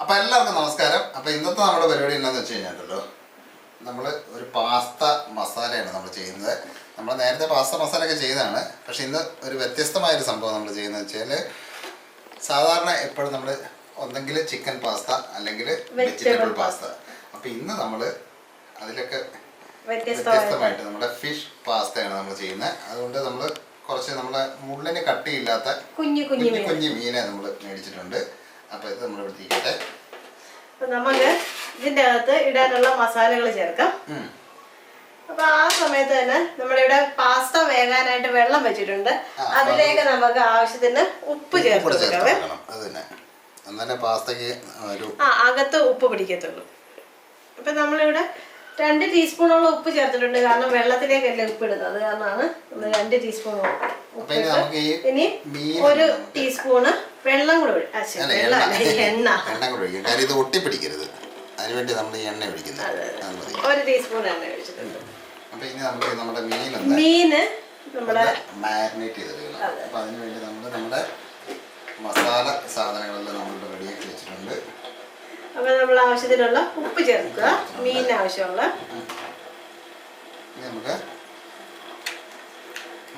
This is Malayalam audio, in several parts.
അപ്പോൾ എല്ലാവർക്കും നമസ്കാരം. അപ്പോൾ ഇന്നത്തെ നമ്മുടെ പരിപാടി എന്താണെന്ന് വെച്ച് കഴിഞ്ഞാൽ നമ്മൾ ഒരു പാസ്ത മസാലയാണ് നമ്മൾ ചെയ്യുന്നത്. നമ്മൾ നേരത്തെ പാസ്ത മസാലയൊക്കെ ചെയ്തതാണ്. പക്ഷേ ഇന്ന് ഒരു വ്യത്യസ്തമായൊരു സംഭവം നമ്മൾ ചെയ്യുന്നത് വെച്ചാൽ സാധാരണ എപ്പോഴും നമ്മൾ ഒന്നെങ്കിൽ ചിക്കൻ പാസ്ത അല്ലെങ്കിൽ വെജിറ്റബിൾ പാസ്ത. അപ്പോൾ ഇന്ന് നമ്മൾ അതിലൊക്കെ വ്യത്യസ്തമായിട്ട് നമ്മുടെ ഫിഷ് പാസ്തയാണ് നമ്മൾ ചെയ്യുന്നത്. അതുകൊണ്ട് നമ്മൾ കുറച്ച് നമ്മളെ മുള്ളിന് കട്ടിയില്ലാത്ത കുഞ്ഞു കുഞ്ഞു മീനെ നമ്മൾ മേടിച്ചിട്ടുണ്ട്. അപ്പോൾ ഇത് നമ്മൾ എടുത്തിരിക്കട്ടെ. നമുക്ക് ഇതിൻ്റെ അകത്ത് ഇടാനുള്ള മസാലകൾ ചേർക്കാം. അപ്പൊ ആ സമയത്ത് തന്നെ നമ്മളിവിടെ പാസ്ത വേകാനായിട്ട് വെള്ളം വെച്ചിട്ടുണ്ട്. അതിലേക്ക് നമുക്ക് ആവശ്യത്തിന് ഉപ്പ് ചേർത്ത് കൊടുക്കാവേ. അകത്ത് ഉപ്പ് പിടിക്കത്തുള്ളൂ. അപ്പൊ നമ്മളിവിടെ 2 ടീസ്പൂണോളം ഉപ്പ് ചേർത്തിട്ടുണ്ട്. കാരണം വെള്ളത്തിലേക്കല്ലേ ഉപ്പ് ഇടുന്നത്, അത് കാരണമാണ് നമ്മൾ 2 ടീസ്പൂൺ ഉപ്പ്. ഇനി 1 ടീസ്പൂണ് വെള്ളം കൂടെ എണ്ണ ഇത് ഒട്ടിപ്പിടിക്കരുത്, അതിനുവേണ്ടി നമ്മൾ എണ്ണ ഒഴിക്കുന്നത്. 1 ടീസ്പൂൺ എണ്ണ ഒഴിച്ചിട്ടുണ്ട്. അപ്പൊ ഇനി നമുക്ക് നമ്മുടെ മീന് നമ്മുടെ മാരിനേറ്റ് ചെയ്തെടുക്കണം. അപ്പൊ അതിനുവേണ്ടി നമ്മൾ നമ്മുടെ മസാല സാധനങ്ങളെല്ലാം നമ്മൾ റെഡിയാക്കി വെച്ചിട്ടുണ്ട്. അപ്പൊ നമ്മൾ ആവശ്യത്തിനുള്ള ഉപ്പ് ചേർക്കുക, മീനിന് ആവശ്യമുള്ള. നമുക്ക്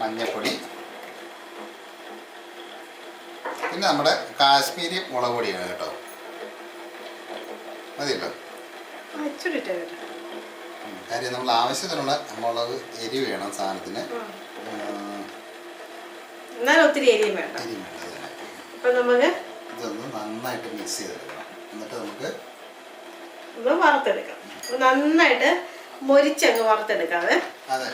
മഞ്ഞപ്പൊടി, പിന്നെ നമ്മുടെ കാശ്മീരി മുളക് പൊടിയാണ് കേട്ടോ. മതിയല്ലോ. കാര്യം നമ്മൾ ആവശ്യത്തിനുള്ള മുളക് എരിവ് വേണം സാധനത്തിന്. ഒത്തിരി എരിയും വേണ്ട. അപ്പൊ നമുക്ക് ഇതൊന്ന് നന്നായിട്ട് മിക്സ് ചെയ്തെടുക്കണം. എന്നിട്ട് നമുക്ക് വറുത്തെടുക്കാം. നന്നായിട്ട് മൊരിച്ചങ്ങ് വറുത്തെടുക്കാതെ. അതെ.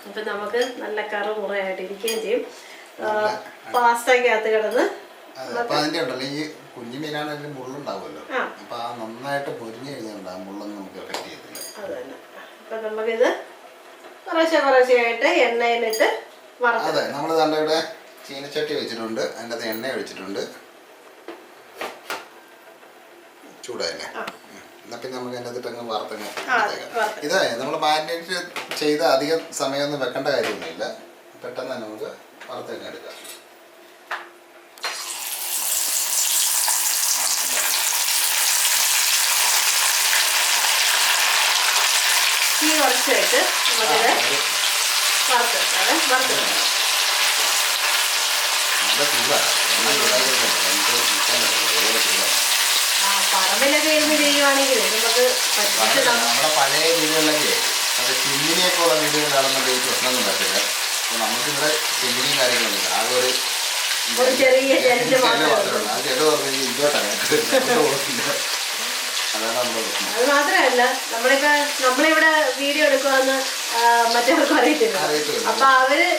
അപ്പൊ നമുക്ക് നല്ല കറുമുറയായിട്ട് ഇരിക്കുകയും ചെയ്യും. പാസ്തക്കകത്ത് കിടന്ന് അപ്പൊ അതിന്റെ ഉണ്ടല്ലോ ഈ കുഞ്ഞു മീനാണെങ്കിൽ മുള്ളുണ്ടാവുമല്ലോ. അപ്പൊ ആ നന്നായിട്ട് പൊരിഞ്ഞു കഴിഞ്ഞാൽ ആ മുള്ളൊന്നും നമുക്ക് എഫക്ട് ചെയ്യത്തില്ല. അത് തന്നെ. അപ്പൊ നമുക്കിത് കുറേശ്ശെയായിട്ട് എണ്ണയിലിട്ട് വറുത്ത്. അതെ, നമ്മൾ തന്നെ ഇവിടെ ചീനച്ചട്ടി വെച്ചിട്ടുണ്ട്. അതിൻ്റെ അകത്ത് എണ്ണ ഒഴിച്ചിട്ടുണ്ട്. ചൂടായല്ലേ? എന്നാ പിന്നെ നമുക്ക് അതിൻ്റെ അകത്തിട്ട് അങ്ങ് വറുത്തങ്ങ് എടുത്തേക്കാം. ഇതേ നമ്മൾ മാരിനേറ്റ് ചെയ്ത അധികം സമയമൊന്നും വെക്കേണ്ട കാര്യമൊന്നുമില്ല. പെട്ടെന്ന് തന്നെ നമുക്ക് വറുത്തങ്ങ് എടുക്കാം. തീ കുറച്ച് വെച്ച് നമുക്കിത് വറുത്തെടുക്കാം. പറമ്പിലൊക്കെ ഇരുന്ന് ചെയ്യുവാണെങ്കിൽ നമുക്ക് നമ്മുടെ പഴയ വീടുകളിലൊക്കെ മറ്റേ ചിമ്മിനിയൊക്കെ ഉള്ള വീടുകളിലാണെന്നുണ്ടെങ്കിൽ ഈ പ്രശ്നമൊന്നും പറ്റില്ല. നമുക്കിവിടെ ചിമ്മിനിയും കാര്യങ്ങളൊന്നുമില്ല. ആകെ ഒരു ചെറിയ ജലം മാത്രമേ ആ ചെലവ് പറഞ്ഞാൽ ഇങ്ങോട്ടാണ്. അത് മാത്രമല്ല നമ്മളിവിടെ വീഡിയോ എടുക്കുവാന്ന് മറ്റവർക്ക് അറിയത്തില്ല. അപ്പൊ അവരുടെ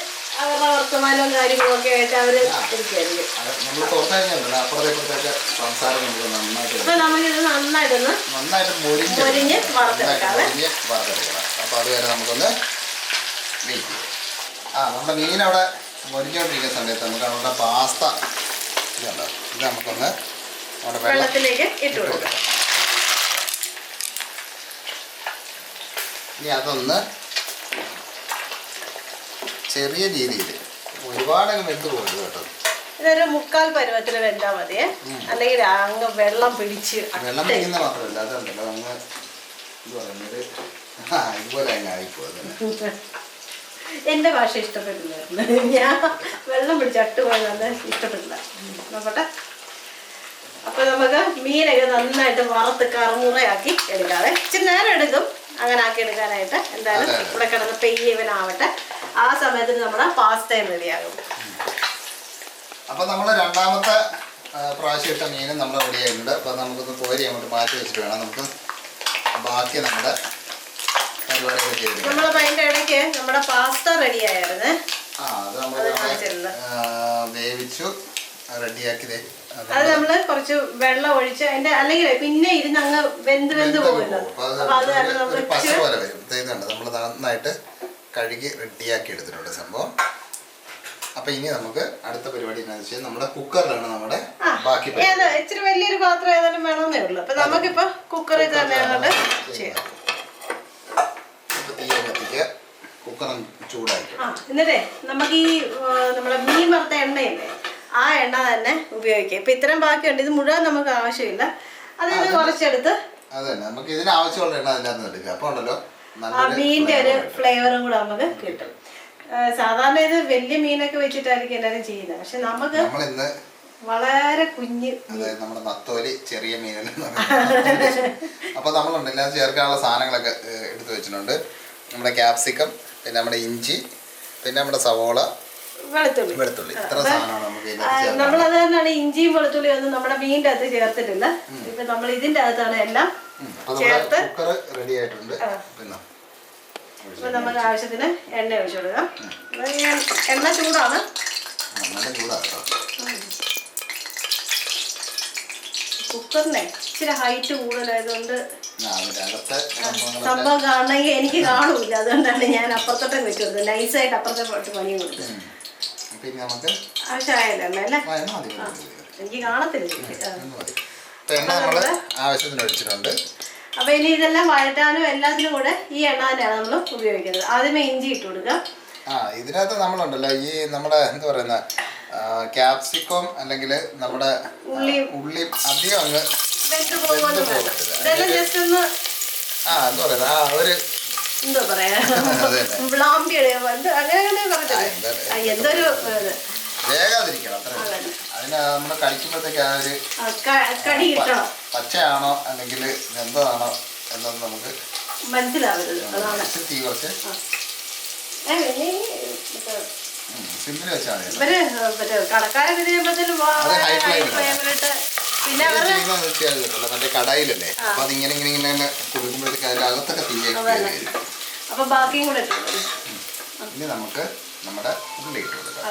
വർത്തമാനവും കാര്യങ്ങളും ഒക്കെ ആയിട്ട് അവര് ഇരിക്കുകയായിരിക്കും. അപ്പൊ നമുക്കിത് നന്നായിട്ട് മൊരിഞ്ഞ് വറുത്തെടുക്കാതെ. അപ്പൊ അതുവരെ നമുക്കൊന്ന് നമ്മുടെ മീൻ അവിടെ മൊരിഞ്ഞോണ്ടിരിക്കുന്ന സമയത്ത് നമുക്ക് നമ്മുടെ പാസ്ത ഇതുണ്ടോ, ഇത് നമുക്കൊന്ന് വെള്ളത്തിലേക്ക് ഇട്ട് കൊടുക്കാം. ഇനി അതൊന്ന് ചെറിയ രീതിയിൽ, ഒരുപാടങ്ങ് വെന്ത് പോകരുത് കേട്ടോ. ഇതൊരു 3/4 പരുവത്തിൽ വെന്താൽ മതിയേ. അല്ലെങ്കിൽ അങ്ങ് വെള്ളം പിടിക്കുന്ന മാത്രമല്ല, അതുണ്ടല്ലോ അങ്ങ് ഇത് പറയുന്നത് ഇതുപോലെ അങ്ങ് ആയിപ്പോകും. എന്റെ ഭാഷ ഇഷ്ടപ്പെട്ടില്ല. ഞാൻ വെള്ളം പിടിച്ച് അട്ടുപോയത് നല്ല ഇഷ്ടപ്പെട്ടില്ല. നോക്കട്ടെ. അപ്പൊ നമുക്ക് മീനൊക്കെ നന്നായിട്ട് വറുത്ത് കറുമുറയാക്കി എടുക്കാതെ. ഇച്ചിരി നേരം എടുക്കും അങ്ങനെ ആക്കി എടുക്കാനായിട്ട്. എന്തായാലും ഇവിടെ കിടന്ന് പെയ്യവനാവട്ടെ. ആ സമയത്തിന് നമ്മുടെ പാസ്തയും റെഡിയാകും. അപ്പൊ നമ്മൾ രണ്ടാമത്തെ പ്രാവശ്യം ഇട്ട മീനും നമ്മൾ റെഡിയായിട്ടുണ്ട്. അപ്പൊ നമുക്കൊന്ന് കോരി അങ്ങോട്ട് മാറ്റി വെച്ചിട്ട് വേണം നമുക്ക് ബാക്കി നമ്മുടെ പരിപാടികൾ ചെയ്ത്. നമ്മളപ്പോ അതിന്റെ ഇടയ്ക്ക് നമ്മുടെ പാസ്ത റെഡിയായിരുന്നു. അത് നമ്മൾ വേവിച്ചു റെഡിയാക്കി. അത് നമ്മള് കുറച്ച് വെള്ളം ഒഴിച്ച് അതിന്റെ അല്ലെങ്കിൽ പിന്നെ ഇരുന്ന് അങ്ങ് വെന്ത് പോകുമല്ലോ. അപ്പൊ അത് കാരണം നമ്മൾ നന്നായിട്ട് കഴുകി റെഡിയാക്കി എടുത്തിട്ടുണ്ട് സംഭവം. അപ്പൊ ഇനി നമുക്ക് അടുത്ത പരിപാടി എന്താണെന്ന് വെച്ചാൽ നമ്മുടെ കുക്കറിലാണ് നമ്മുടെ ബാക്കി ഇച്ചിരി വലിയൊരു പാത്രം ഏതായാലും വേണമെന്നേ ഉള്ളൂ. അപ്പൊ നമുക്കിപ്പോ കുക്കറിൽ തന്നെ ചെയ്യാം. തീ കത്തിക്കുക, കുക്കർ ചൂടാക്കി. എന്നിട്ടേ നമുക്ക് ഈ നമ്മുടെ മീൻ വറുത്ത എണ്ണയില്ലേ ആ എണ്ണ തന്നെ ഉപയോഗിക്കുക. ഇപ്പൊ ഇത്രയും ബാക്കിയുണ്ട്, ഇത് മുഴുവൻ നമുക്ക് ആവശ്യമില്ല, അതിൽ നിന്ന് കുറച്ചെടുത്ത് നമുക്ക് ഇതിന് ആവശ്യമുള്ള എണ്ണ അതിനകത്ത് എടുക്കുക. അപ്പൊ ഉണ്ടല്ലോ ആ മീനിന്റെ ഒരു ഫ്ലേവറും കൂടെ നമുക്ക് കിട്ടും. സാധാരണ ഇത് വലിയ മീനൊക്കെ വെച്ചിട്ടായിരിക്കും എല്ലാവരും ചെയ്യുന്നത്, പക്ഷെ നമുക്ക് വളരെ കുഞ്ഞ് നമ്മുടെ നത്തോലി ചെറിയ മീനെന്ന് അപ്പൊ നമ്മളുണ്ടല്ലോ അത് ചേർക്കാനുള്ള സാധനങ്ങളൊക്കെ എടുത്തു വെച്ചിട്ടുണ്ട്. നമ്മുടെ ക്യാപ്സിക്കം, പിന്നെ നമ്മുടെ ഇഞ്ചി, പിന്നെ നമ്മുടെ സവോള, വെളുത്തുള്ളി. ഇത്ര സാധനമാണ് നമുക്ക്. നമ്മളത് തന്നെയാണ് ഇഞ്ചിയും വെളുത്തുള്ളിയും ഒന്നും നമ്മുടെ മീനിന്റെ അകത്ത് ചേർത്തിട്ടില്ല. ഇപ്പൊ നമ്മൾ ഇതിന്റെ അകത്താണ് എല്ലാം ചേർത്ത് റെഡി ആയിട്ടുണ്ട്. ഇപ്പൊ നമുക്ക് ആവശ്യത്തിന് എണ്ണ ഒഴിച്ചു കൊടുക്കാം. എണ്ണ ചൂടാണ്, കുക്കറിനെ ഇച്ചിരി ഹൈറ്റ് കൂടുതലായതുകൊണ്ട് സംഭവം കാണണമെങ്കിൽ എനിക്ക് കാണൂല, അതുകൊണ്ടാണ് ഞാൻ അപ്പുറത്തോട്ടം വെച്ചത്. നൈസായിട്ട് അപ്പുറത്തെ പണിയും കൊടുത്തത്. ആവശ്യമായല്ലോ എണ്ണ അല്ലേ? എനിക്ക് കാണത്തില്ല. ആവശ്യത്തിന് ഒഴിച്ചിട്ടുണ്ട്. അപ്പൊ ഇനി ഇതെല്ലാം വഴറ്റാനും എല്ലാത്തിനും കൂടെ ഈ എണ്ണ തന്നെയാണ് നമ്മൾ ഉപയോഗിക്കുന്നത്. ആദ്യമേ ഇഞ്ചി ഇട്ട് കൊടുക്കാം. ഇതിനകത്ത് നമ്മളുണ്ടല്ലോ ഈ നമ്മുടെ എന്താ പറയുന്ന ക്യാപ്സിക്കം അല്ലെങ്കിൽ നമ്മുടെ ഉള്ളി അധികം അങ്ങ് എന്താ പറയാ എന്തൊരു വേഗാതിരിക്കണം. അതിന് നമ്മൾ കഴിക്കുമ്പോഴത്തേക്ക് ആ ഒരു പച്ചയാണോ അല്ലെങ്കിൽ എന്താണോ എന്നൊന്നും നമുക്ക് മനസ്സിലാവരുത്. അതാണ് തീ കുറച്ച് സിമ്മിൽ വെച്ചാൽ മതി. കടക്കാരൊക്കെ ചെയ്യുമ്പോഴത്തേനും പിന്നെ മറ്റേ കടായിലല്ലേ, അപ്പൊ അതിങ്ങനെ ഇങ്ങനെ ഇങ്ങനെ കൊടുക്കുമ്പോഴത്തേക്ക് അതിന്റെ അകത്തൊക്കെ തീ. അപ്പൊ ബാക്കിയും കൂടെ ഇനി നമുക്ക് നമ്മുടെ ഉള്ളി ഇട്ട് കൊടുക്കാം.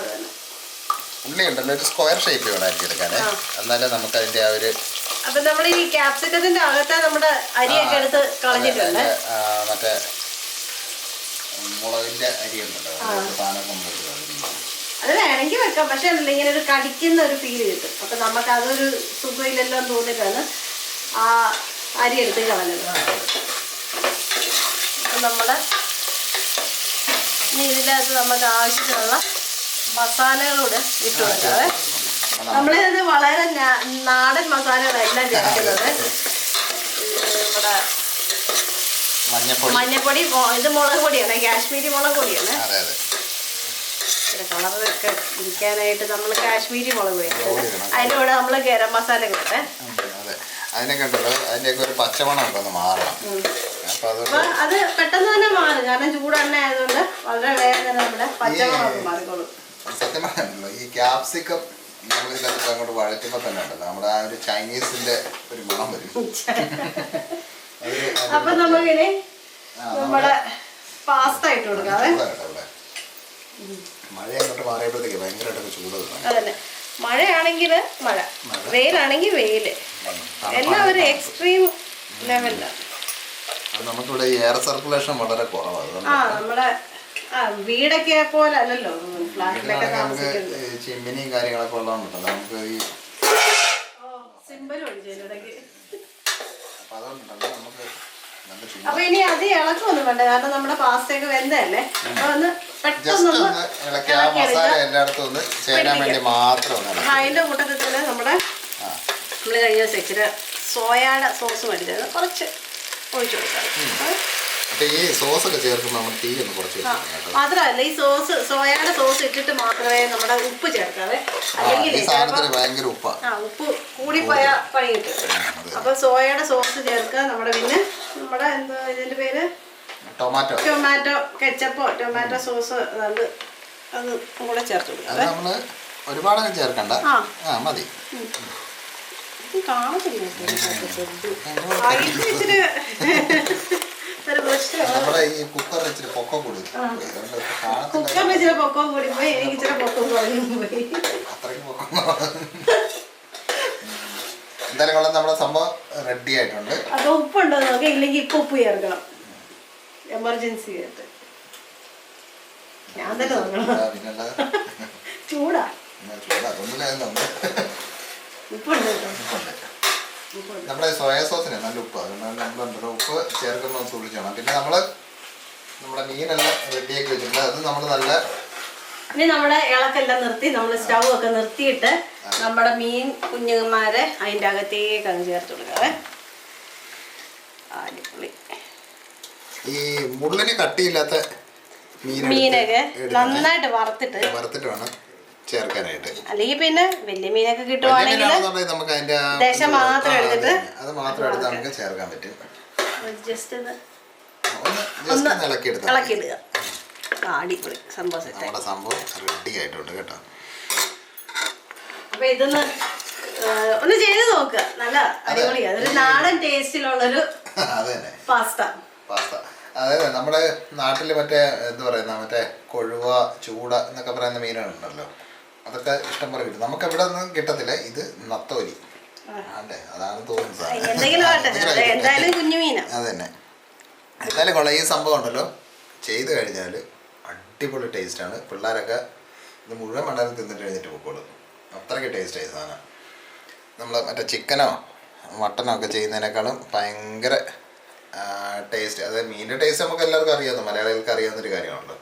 ഉള്ളി ഉണ്ടല്ലോ ഒരു സ്ക്വയർ ഷേപ്പിൽ വേണമായിരിക്കും എടുക്കാനേ, എന്നാലേ നമുക്ക് അതിന്റെ ആ ഒരു. അപ്പൊ നമ്മൾ ഈ ക്യാപ്സിക്കത്തിന്റെ അകത്തെ നമ്മുടെ അരിയൊക്കെ എടുത്ത് കളഞ്ഞിട്ടുണ്ട്. മറ്റേ മുളകിന്റെ അരി ഉണ്ടല്ലോ, അത് വേണമെങ്കിൽ വെക്കാം, പക്ഷെ ഇങ്ങനെ ഒരു കടിക്കുന്ന ഒരു ഫീല് കിട്ടും. അപ്പൊ നമുക്ക് അതൊരു സുഖമില്ലെല്ലോ തോന്നിട്ടാണ് ആ അരി എടുത്ത് കളഞ്ഞത്. അപ്പൊ നമ്മുടെ ഇനി ഇതിൻ്റെ അകത്ത് നമുക്ക് ആവശ്യത്തിനുള്ള മസാലകളൂടെ ഇട്ട് കൊടുക്കാവേ. നമ്മളിത് വളരെ നാടൻ മസാലകളെല്ലാം ചേർക്കുന്നത്. നമ്മുടെ മഞ്ഞപ്പൊടി, ഇത് മുളക് പൊടിയാണ്, കാശ്മീരി മുളക് പൊടിയാണ്. കളറൊക്കെ ഇരിക്കാനായിട്ട് നമ്മൾ കാശ്മീരി മുളക് പൊടിയാണ്. അതിൻ്റെ കൂടെ നമ്മൾ ഗരം മസാല കൂടെ അതിനൊക്കെ ഉണ്ടല്ലോ, അതിൻ്റെയൊക്കെ ഒരു പച്ചമണം ഒക്കെ ഒന്ന് മാറണം. അപ്പൊ അത് പെട്ടെന്ന് തന്നെ മാറും, കാരണം ചൂടെണ്ണ ആയതുകൊണ്ട് വളരെ വേഗം തന്നെ നമ്മുടെ പച്ചമണം മാറിക്കോളും. സത്യം പറഞ്ഞല്ലോ ഈ ക്യാപ്സിക്കം നമ്മളിതിനകത്ത് അങ്ങോട്ട് വഴറ്റുമ്പോൾ തന്നെ ഉണ്ടല്ലോ നമ്മുടെ ആ ഒരു ചൈനീസിന്റെ ഒരു ഗുണം വരും. അപ്പൊ നമുക്കിനി നമ്മുടെ പാസ്ത ഇട്ട് കൊടുക്കാവേ. മഴ അങ്ങോട്ട് മാറിയപ്പോഴത്തേക്ക് ഭയങ്കരമായിട്ടൊക്കെ ചൂട്. അതന്നെ, മഴയാണെങ്കിൽ മഴ, വെയിലാണെങ്കിൽ വെയില്, എല്ലാം ഒരു എക്സ്ട്രീം ലെവലിലാണ്. നമുക്കിവിടെ എയർ സർക്കുലേഷൻ വളരെ കുറവാണ്. നമ്മുടെ വീടൊക്കെ പോലെ അല്ലല്ലോ, ഫ്ലാറ്റിലൊക്കെ താമസിക്കുന്നത്. ചിമ്മിനിയും കാര്യങ്ങളൊക്കെ ഉള്ളതുകൊണ്ടോ നമുക്ക് ഈ സിമ്പലും ഒഴിച്ചിടയ്ക്ക്. അപ്പൊ അതുകൊണ്ടുണ്ടല്ലോ നമുക്ക്. അപ്പൊ ഇനി അത് ഇളക്കൊന്നും വേണ്ട, കാരണം നമ്മുടെ പാസ്തയൊക്കെ വെന്തല്ലേ. അപ്പൊ ഒന്ന് പെട്ടെന്നൊന്ന് അതിന്റെ കൂട്ടത്തിൽ തന്നെ നമ്മുടെ നമ്മൾ കഴിഞ്ഞ ദിവസം ഇച്ചിരി സോയയുടെ സോസ് മേടിച്ചത് കുറച്ച് ഒഴിച്ചു കൊടുക്കാം. മാത്രമല്ല ഈ സോസ് സോയയുടെ സോസ് ഇട്ടിട്ട് മാത്രമേ നമ്മുടെ ഉപ്പ് ചേർക്കാവേ, അല്ലെങ്കിൽ ഉപ്പ് കൂടിപ്പോയ പണി കിട്ടും. അപ്പൊ സോയയുടെ സോസ് ചേർക്കുക. നമ്മുടെ പിന്നെ നമ്മുടെ എന്താ ഇതിന്റെ പേര്, ടൊമാറ്റോ കെച്ചപ്പോ ടൊമാറ്റോ സോസ്, അത് കൂടെ ചേർത്ത് കൊടുക്കാം. ഒരുപാട് ചേർക്കണ്ട, മതി. കാണത്തില്ല കുക്കറിന് ഇച്ചിരി പൊക്കം കൂടി പോയി, എനിക്ക് ഇച്ചിരി പൊക്കം കുറഞ്ഞു പോയി. എന്തായാലും കൊള്ളാം, നമ്മുടെ സംഭവം റെഡി ആയിട്ടുണ്ട്. അപ്പൊ ഉപ്പുണ്ടോ നോക്കാം, ഇല്ലെങ്കിൽ ഇപ്പൊ ഉപ്പ് ചേർക്കണം, എമർജൻസി ആയിട്ട്. ഞാൻ തന്നെ നോക്കണം, ചൂടാ. ഉപ്പുണ്ട്, നമ്മുടെ സോയ സോസിന് നല്ല ഉപ്പ്, അതുകൊണ്ട് നമ്മളുണ്ടല്ലോ ഉപ്പ് ചേർക്കുമ്പോൾ സൂക്ഷിച്ചോണം. പിന്നെ നമ്മുടെ മീനെല്ലാം റെഡിയാക്കി വെച്ചിട്ടുണ്ട്, അത് നമ്മൾ നല്ല ഇനി നമ്മുടെ ഇളക്കെല്ലാം നിർത്തി നമ്മൾ സ്റ്റൗ ഒക്കെ നിർത്തിയിട്ട് നമ്മുടെ മീൻ കുഞ്ഞുമാരെ അതിൻ്റെ അകത്തേക്ക് അങ്ങ് ചേർത്ത് കൊടുക്കാവേ. അടിപൊളി. ഈ മുള്ളിന് കട്ടിയില്ലാത്ത മീനൊക്കെ നന്നായിട്ട് വറുത്തിട്ട് വേണം ചേർക്കാനായിട്ട്. അല്ലെങ്കിൽ പിന്നെ വലിയ മീനൊക്കെ കിട്ടുവാണെങ്കിൽ നമുക്ക് അതിന്റെ ദശ മാത്രം എടുത്തിട്ട് അത് മാത്രം എടുത്ത് നമുക്ക് ചേർക്കാൻ പറ്റും. ജസ്റ്റ് ഇളക്കിയിടുക. അടിപൊളി സംഭവം. നമ്മുടെ സംഭവം റെഡി ആയിട്ടുണ്ട് കേട്ടോ. അപ്പൊ ഇതൊന്ന് ഒന്ന് ചെയ്ത് നോക്കുക. നല്ല അടിപൊളിയാ. അതൊരു നാടൻ ടേസ്റ്റിലുള്ളൊരു പാസ്ത. അതായത് നമ്മുടെ നാട്ടിൽ മറ്റേ എന്താ പറയുന്ന മറ്റേ കൊഴുവ, ചൂട എന്നൊക്കെ പറയുന്ന മീനുകളുണ്ടല്ലോ, അതൊക്കെ ഇഷ്ടം പോലെ കിട്ടും. നമുക്ക് ഇവിടെ ഒന്നും കിട്ടത്തില്ല. ഇത് നത്തോലി അതെ, അതാണ് തോന്നുന്നത്. അത് തന്നെ. എന്തായാലും കൊള്ളാം. ഈ സംഭവം ഉണ്ടല്ലോ ചെയ്ത് കഴിഞ്ഞാൽ അടിപൊളി ടേസ്റ്റാണ്. പിള്ളേരൊക്കെ ഇത് മുഴുവൻ മണ്ണാലും തിന്നിട്ട് കഴിഞ്ഞിട്ട് പോയിക്കോളും. അത്രയ്ക്ക് ടേസ്റ്റ് ആയി സാധനം. നമ്മൾ മറ്റേ ചിക്കനോ മട്ടനോ ഒക്കെ ചെയ്യുന്നതിനേക്കാളും ഭയങ്കര ടേസ്റ്റ്. അതായത് മീനിൻ്റെ ടേസ്റ്റ് നമുക്ക് എല്ലാവർക്കും അറിയാവുന്ന, മലയാളികൾക്ക് അറിയാവുന്നൊരു കാര്യമാണല്ലോ.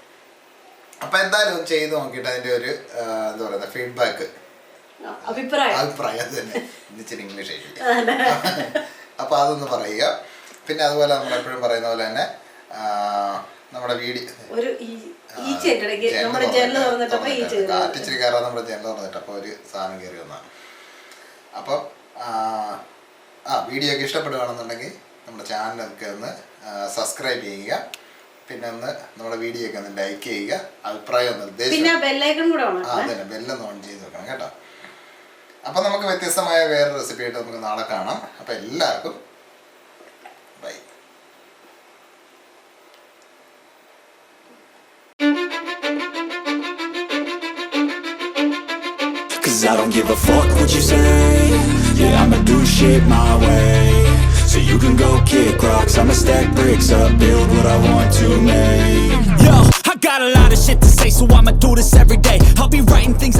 അപ്പോൾ എന്തായാലും ചെയ്ത് നോക്കിയിട്ട് അതിൻ്റെ ഒരു എന്താ പറയുക ഫീഡ്ബാക്ക്, അഭിപ്രായം തന്നെ ഇച്ചിരി ഇംഗ്ലീഷ് ആയിട്ട് അപ്പോൾ അതൊന്ന് പറയുക. പിന്നെ അതുപോലെ നമ്മളെപ്പോഴും പറയുന്ന പോലെ തന്നെ നമ്മുടെ വീഡിയോ കാറ്റിച്ചിരി കയറാൻ നമ്മുടെ ജനൽ തുറന്നിട്ട് അപ്പോൾ ഒരു സാധനം കയറി വന്നതാണ്. അപ്പം വീഡിയോ ഒക്കെ ഇഷ്ടപ്പെടുകയാണെന്നുണ്ടെങ്കിൽ നമ്മുടെ ചാനലൊക്കെ ഒന്ന് സബ്സ്ക്രൈബ് ചെയ്യുക. പിന്നെ ഒന്ന് നമ്മുടെ വീഡിയോ ഒക്കെ ഒന്ന് ലൈക്ക് ചെയ്യുക. അഭിപ്രായം നിർദ്ദേശം അതന്നെ ബെല്ലൊന്ന് ഓൺ ചെയ്ത് വെക്കണം കേട്ടോ. അപ്പം നമുക്ക് വ്യത്യസ്തമായ വേറെ റെസിപ്പി ആയിട്ട് നമുക്ക് നാളെ കാണാം. അപ്പം എല്ലാവർക്കും by. Cause I don't give a fuck what you say. Yeah, I'ma do shit my way. So you can go kick rocks, I'ma stack bricks up, build what I want to make. Yo, I got a lot of shit to say, so I'ma do this every day. I'll be writing things